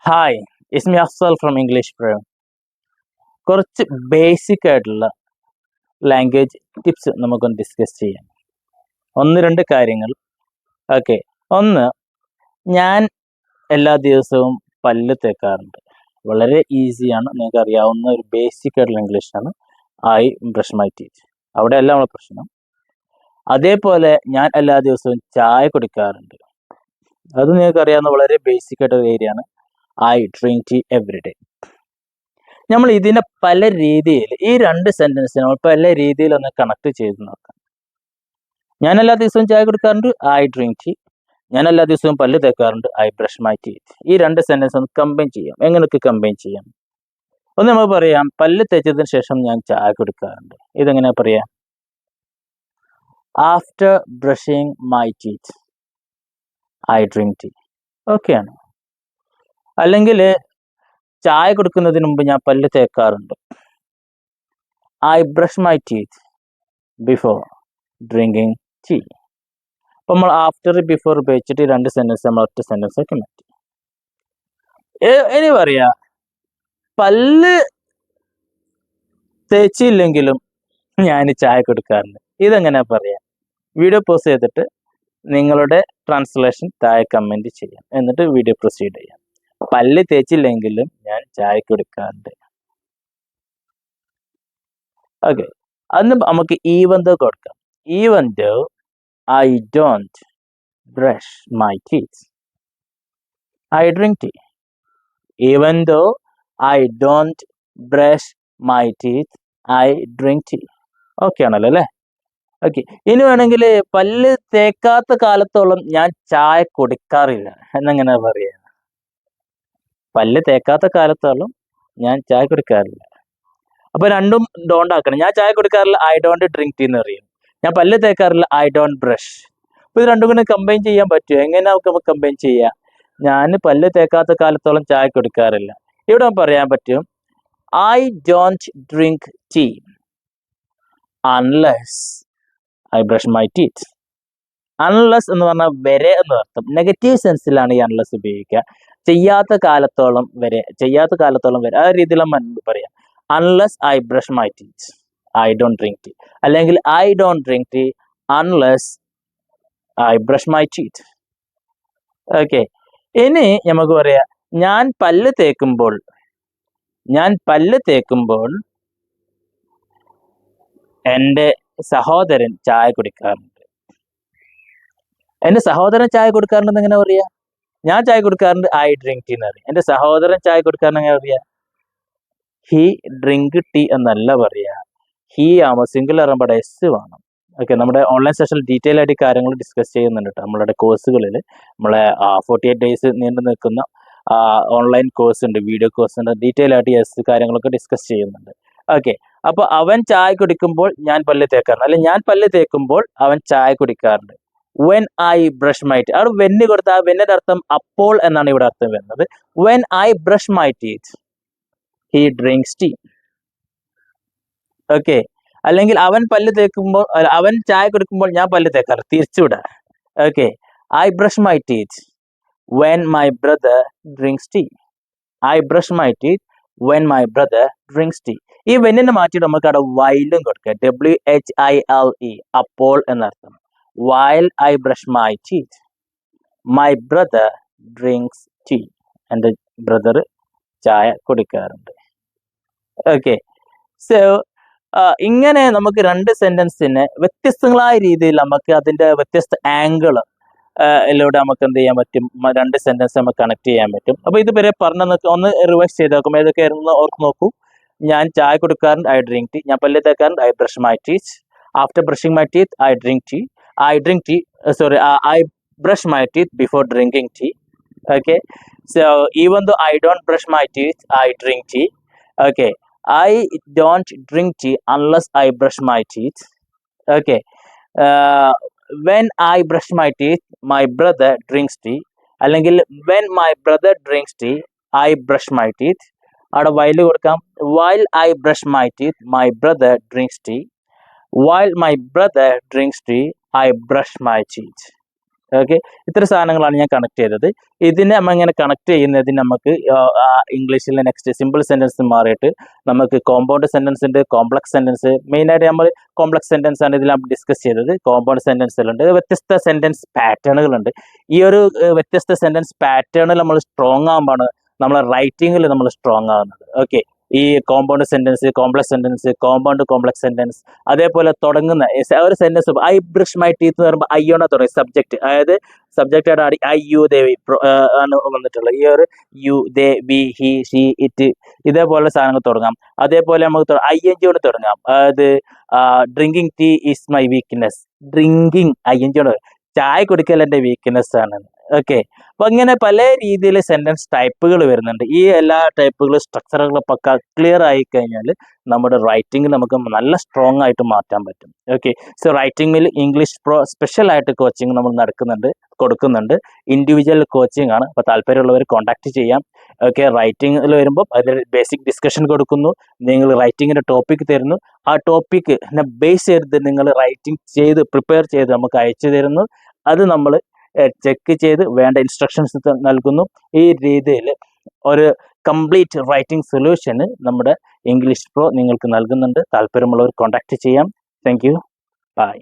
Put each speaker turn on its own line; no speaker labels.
Hi, it's me Afsal from English pro. കുറച്ച് basic ആയിട്ടുള്ള language tips നമുക്കൊന്ന് ഡിസ്കസ് ചെയ്യാം. ഒന്ന് രണ്ട് കാര്യങ്ങൾ. ഓക്കെ, ഒന്ന്, ഞാൻ എല്ലാ ദിവസവും പല്ല് തേക്കാറുണ്ട്. വളരെ ഈസിയാണ്, നിങ്ങൾക്ക് അറിയാവുന്ന ഒരു ബേസിക് ആയിട്ടുള്ള ഇംഗ്ലീഷാണ്. I brush my teeth. അവിടെ എല്ലാം ഉള്ള പ്രശ്നം. അതേപോലെ ഞാൻ എല്ലാ ദിവസവും ചായ കുടിക്കാറുണ്ട്. അത് നിങ്ങൾക്ക് അറിയാവുന്ന വളരെ ബേസിക് ആയിട്ടൊരു ഏരിയ ആണ്. I drink tea every day. നമ്മൾ ഇതിനെ പല രീതിയിൽ, ഈ രണ്ട് സെന്റൻസിനെ നമ്മൾ പല രീതിയിൽ ഒന്ന് കണക്ട് ചെയ്ത് നോക്കാം. ഞാൻ എല്ലാ ദിവസവും ചായ കുടിക്കാറുണ്ട്, ഐ ഡ്രിങ്ക് ടീ. ഞാൻ എല്ലാ ദിവസവും പല്ല് തേക്കാറുണ്ട്, ഐ ബ്രഷ് മൈ ടീത്ത്. ഈ രണ്ട് സെന്റൻസ് ഒന്ന് കമ്പൈൻ ചെയ്യാം. എങ്ങനെയൊക്കെ കമ്പൈൻ ചെയ്യാം? ഒന്ന് നമുക്ക് പറയാം, പല്ല് തേച്ചതിന് ശേഷം ഞാൻ ചായ കുടിക്കാറുണ്ട്. ഇതെങ്ങനെ പറയാം? After brushing my teeth I drink tea. ഓക്കെയാണ്. അല്ലെങ്കിൽ ചായ കുടിക്കുന്നതിന് മുമ്പ് ഞാൻ പല്ല് തേക്കാറുണ്ട്, I brush my teeth before drinking tea. അപ്പം നമ്മൾ ആഫ്റ്റർ ബിഫോർ ഉപയോഗിച്ചിട്ട് രണ്ട് സെന്റൻസ് നമ്മൾ ഒറ്റ സെന്റൻസ് ആക്കി മാറ്റി. ഇനി പറയാ, പല്ല് തേച്ചില്ലെങ്കിലും ഞാൻ ചായ കൊടുക്കാറുണ്ട്. ഇതെങ്ങനെ പറയാം? വീഡിയോ പോസ് ചെയ്തിട്ട് നിങ്ങളുടെ ട്രാൻസ്ലേഷൻ താഴെ കമന്റ് ചെയ്യാം, എന്നിട്ട് വീഡിയോ പ്രൊസീഡ് ചെയ്യാം. പല്ല് തേച്ചില്ലെങ്കിലും ഞാൻ ചായ കൊടുക്കാറുണ്ട്. ഓക്കെ, അന്ന് നമുക്ക് ഈവൻ ദോ കൊടുക്കാം. Even though I don't brush my teeth I drink tea. Even though I don't brush my teeth I drink tea. Okay ആണല്ലോ അല്ലേ? ഓക്കെ, ഇനി വേണമെങ്കിൽ പല്ല് തേക്കാത്ത കാലത്തോളം ഞാൻ ചായ കുടിക്കാറില്ല എന്നെങ്ങനെ പറയാ? പല്ല് തേക്കാത്ത കാലത്തോളം ഞാൻ ചായ കുടിക്കാറില്ല. അപ്പൊ രണ്ടും ഡോണ്ട് ആക്കണം. ഞാൻ ചായ കുടിക്കാറില്ല, ഐ ഡോണ്ട് ഡ്രിങ്ക് ടീ എന്ന് പറയും. ഞാൻ പല്ല് തേക്കാറില്ല, ഐ ഡോണ്ട് ബ്രഷ്. അപ്പൊ ഇത് രണ്ടും കൂടെ കമ്പൈൻ ചെയ്യാൻ പറ്റുമോ? എങ്ങനെ നമുക്ക് കമ്പൈൻ ചെയ്യാം? ഞാൻ പല്ല് തേക്കാത്ത കാലത്തോളം ചായ കുടിക്കാറില്ല. ഇവിടെ പറയാൻ പറ്റും, I don't drink tea unless I brush my teeth. Unless എന്ന് പറഞ്ഞാൽ വരെ എന്ന് അർത്ഥം. നെഗറ്റീവ് സെൻസിലാണ് ഈ അൺലെസ് ഉപയോഗിക്കുക. ചെയ്യാത്ത കാലത്തോളം വരെ, ചെയ്യാത്ത കാലത്തോളം വരെ, ആ രീതിയിലാണ് പറയാം. Unless I brush my teeth I don't drink tea. അല്ലെങ്കിൽ I don't drink tea unless I brush my teeth. Okay, ഇനി നമുക്ക് പറയാം, ഞാൻ പല്ല് തേക്കുമ്പോൾ എൻ്റെ സഹോദരൻ ചായ കുടിക്കാറുണ്ട്. എൻ്റെ സഹോദരൻ ചായ കൊടുക്കാറുണ്ടെന്ന് എങ്ങനെ പറയാ? ഞാൻ ചായ കൊടുക്കാറുണ്ട്, ഐ ഡ്രിങ്ക് ടീ എന്ന് പറയും. എൻ്റെ സഹോദരൻ ചായ കൊടുക്കാറുണ്ട് എങ്ങനെ പറയാ? ഹി ഡ്രിങ്ക് ടീ എന്നല്ല പറയാ. ഹി ആവുമ്പോൾ സിംഗുലർ ആകുമ്പോൾ എസ് വേണം. ഓക്കെ, നമ്മുടെ ഓൺലൈൻ സെഷനിൽ ഡീറ്റെയിൽ ആയിട്ട് കാര്യങ്ങൾ ഡിസ്കസ് ചെയ്യുന്നുണ്ട് കേട്ടോ. നമ്മളുടെ കോഴ്സുകളിൽ നമ്മളെ 48 ഡേയ്സ് നീണ്ടു നിൽക്കുന്ന ഓൺലൈൻ കോഴ്സ് ഉണ്ട്, വീഡിയോ കോഴ്സ് ഉണ്ട്. ഡീറ്റെയിൽ ആയിട്ട് എസ് കാര്യങ്ങളൊക്കെ ഡിസ്കസ് ചെയ്യുന്നുണ്ട്. ഓക്കെ, അപ്പൊ അവൻ ചായ കുടിക്കുമ്പോൾ ഞാൻ പല്ല് തേക്കാറുണ്ട്, അല്ലെങ്കിൽ ഞാൻ പല്ല് തേക്കുമ്പോൾ അവൻ ചായ കുടിക്കാറുണ്ട്. When I brush my teeth, അവിടെ വെന്ന് കൊടുത്ത ആ വെന്നിന്റെ അർത്ഥം അപ്പോൾ എന്നാണ് ഇവിടെ അർത്ഥം വരുന്നത്. When I brush my teeth he drinks tea. Okay, അല്ലെങ്കിൽ അവൻ പല്ല് തേക്കുമ്പോൾ, അവൻ ചായ കുടിക്കുമ്പോൾ ഞാൻ പല്ല് തേക്കാറ്, തിരിച്ചുവിടാ. Okay, I brush my teeth when my brother drinks tea. I brush my teeth when my brother drinks tea. ഈ വെന്നിനെ മാറ്റിയിട്ട് നമുക്ക് അവിടെ വൈലും കൊടുക്കാം. WHILE, അപ്പോൾ എന്നർത്ഥം. While I brush my teeth my brother drinks tea. എൻ്റെ ബ്രദർ ചായ കുടിക്കാറുണ്ട്. ഓക്കെ, സോ ഇങ്ങനെ നമുക്ക് രണ്ട് സെന്റൻസിനെ വ്യത്യസ്തങ്ങളായ രീതിയിൽ നമുക്ക് അതിന്റെ വ്യത്യസ്ത ആംഗിൾ ിലൂടെ നമുക്ക് എന്ത് ചെയ്യാൻ പറ്റും? രണ്ട് സെന്റൻസ് നമുക്ക് കണക്ട് ചെയ്യാൻ പറ്റും. അപ്പൊ ഇതുവരെ പറഞ്ഞ ഒന്ന് റിവൈസ് ചെയ്ത് നോക്കും. ഏതൊക്കെ ഓർത്ത് നോക്കൂ. ഞാൻ ചായ കൊടുക്കാറുണ്ട്, ഐ ഡ്രിങ്ക് ടീ. ഞാൻ പല്ല് തേക്കാറുണ്ട്, I brush my teeth. After brushing my teeth I drink tea. I brush my teeth before drinking tea. Okay, so even though I don't brush my teeth I drink tea. Okay, I don't drink tea unless I brush my teeth. Okay, uh, when I brush my teeth my brother drinks tea. അല്ലെങ്കിൽ when my brother drinks tea I brush my teeth. അവിടെ while കൊടുക്കാം. While I brush my teeth my brother drinks tea. While my brother drinks tea I brush my teeth. Okay, ഇത്ര സാധനങ്ങളാണ് ഞാൻ connect ചെയ്തത്. ഇതിനെ നമ്മൾ ഇങ്ങനെ കണക്ട് ചെയ്യുന്നതിന് നമുക്ക് ഇംഗ്ലീഷിലെ നെക്സ്റ്റ് സിമ്പിൾ സെൻറ്റൻസ് മാറിയിട്ട് നമുക്ക് കോമ്പൗണ്ട് സെൻറ്റൻസ് ഉണ്ട്, കോംപ്ലക്സ് സെൻറ്റൻസ്. മെയിനായിട്ട് നമ്മൾ കോംപ്ലക്സ് സെൻറ്റൻസ് ആണ് ഇതിൽ നമ്മൾ ഡിസ്കസ് ചെയ്തത്. കോമ്പൗണ്ട് സെൻറ്റൻസുകളുണ്ട്, വ്യത്യസ്ത സെൻറ്റൻസ് പാറ്റേണുകളുണ്ട്. ഈ ഒരു വ്യത്യസ്ത സെൻറ്റൻസ് പാറ്റേണിൽ നമ്മൾ സ്ട്രോങ് ആകുമ്പോഴാണ് നമ്മളെ റൈറ്റിങ്ങിൽ നമ്മൾ സ്ട്രോങ് ആകുന്നത്. ഓക്കെ, ഈ compound sentence, complex sentence, compound complex sentence, അതേപോലെ തുടങ്ങുന്ന ഒരു sentence I brush my teeth എന്ന് പറയുമ്പോൾ ഐയോടെ തുടങ്ങി സബ്ജക്റ്റ്, അതായത് സബ്ജക്റ്റ് ആയിട്ട് ഐ യു ദേ വി ആണ് വന്നിട്ടുള്ളത്. ഈ ഒരു you they we he she it ഇതേപോലെ സാധനങ്ങൾ തുടങ്ങാം. അതേപോലെ നമുക്ക് ഐ എൻ ജിയോട് തുടങ്ങാം. അതായത് drinking tea is my weakness. Drinking I N ജിയോട്, ചായ കുടിക്കൽ എൻ്റെ വീക്ക്നെസ് ആണ്. ഓക്കെ, അപ്പൊ ഇങ്ങനെ പല രീതിയിൽ സെന്റൻസ് ടൈപ്പുകൾ വരുന്നുണ്ട്. ഈ എല്ലാ ടൈപ്പുകളും സ്ട്രക്ചറുകളും പക്ക ക്ലിയർ ആയി കഴിഞ്ഞാൽ നമ്മുടെ റൈറ്റിംഗ് നമുക്ക് നല്ല സ്ട്രോങ് ആയിട്ട് മാറ്റാൻ പറ്റും. ഓക്കെ, സോ റൈറ്റിംഗിൽ ഇംഗ്ലീഷ് പ്രോ സ്പെഷ്യൽ ആയിട്ട് കോച്ചിങ് നമ്മൾ കൊടുക്കുന്നുണ്ട്. ഇൻഡിവിജ്വൽ കോച്ചിങ് ആണ്. അപ്പോൾ താല്പര്യമുള്ളവർ കോൺടാക്ട് ചെയ്യാം. ഓക്കെ, റൈറ്റിംഗിൽ വരുമ്പോൾ അതിൽ ബേസിക് ഡിസ്കഷൻ കൊടുക്കുന്നു. നിങ്ങൾ റൈറ്റിങ്ങിൻ്റെ ടോപ്പിക് തരുന്നു. ആ ടോപ്പിക്കിനെ ബേസ് ചെയ്ത് നിങ്ങൾ റൈറ്റിംഗ് ചെയ്ത് പ്രിപ്പയർ ചെയ്ത് നമുക്ക് അയച്ചു തരുന്നു. അത് നമ്മൾ ചെക്ക് ചെയ്ത് വേണ്ട ഇൻസ്ട്രക്ഷൻസ് നൽകുന്നു. ഈ രീതിയിൽ ഒരു കംപ്ലീറ്റ് റൈറ്റിംഗ് സൊല്യൂഷന് നമ്മുടെ ഇംഗ്ലീഷ് പ്രോ നിങ്ങൾക്ക് നൽകുന്നുണ്ട്. താല്പര്യമുള്ളവർ കോൺടാക്ട് ചെയ്യാം. Thank you, by.